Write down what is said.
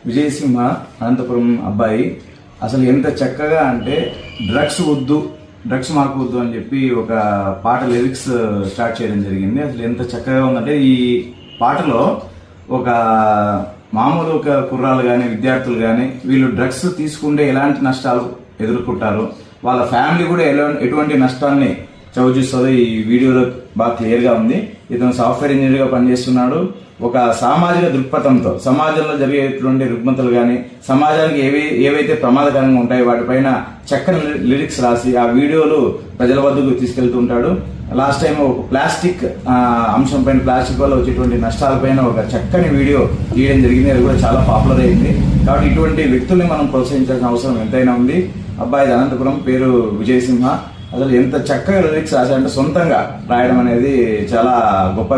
విజయసింహ అనంతపురం అబ్బాయి అసలు ఎంత చక్కగా అంటే డ్రగ్స్ మాకు వద్దు అని చెప్పి ఒక పాట లిరిక్స్ స్టార్ట్ చేయడం జరిగింది. అసలు ఎంత చక్కగా ఉందంటే ఈ పాటలో ఒక మామూలు ఒక కుర్రాలు కానీ విద్యార్థులు కానీ వీళ్ళు డ్రగ్స్ తీసుకుంటే ఎలాంటి నష్టాలు ఎదుర్కొంటారు, వాళ్ళ ఫ్యామిలీ కూడా ఎటువంటి నష్టాన్ని చవిచూస్తుందో ఈ వీడియోలో బాగా క్లియర్గా ఉంది. ఇతను సాఫ్ట్వేర్ ఇంజనీర్గా పనిచేస్తున్నాడు. ఒక సామాజిక దృక్పథంతో సమాజంలో జరిగేటువంటి రుగ్మతలు కానీ సమాజానికి ఏవైతే ప్రమాదకరంగా ఉంటాయో వాటిపైన చక్కని లిరిక్స్ రాసి ఆ వీడియోలు ప్రజల వద్దకు తీసుకెళ్తుంటాడు. లాస్ట్ టైం ఒక ప్లాస్టిక్ అంశం పైన, ప్లాస్టిక్ వల్ల వచ్చేటువంటి నష్టాలపైన ఒక చక్కని వీడియో తీయడం జరిగింది. అది కూడా చాలా పాపులర్ అయింది. కాబట్టి ఇటువంటి వ్యక్తుల్ని మనం ప్రోత్సహించాల్సిన అవసరం ఎంతైనా ఉంది. అబ్బాయి అనంతపురం, పేరు విజయసింహ. అసలు ఎంత చక్కగా లిరిక్స్ రాశాడంటే సొంతంగా రాయడం అనేది చాలా గొప్ప.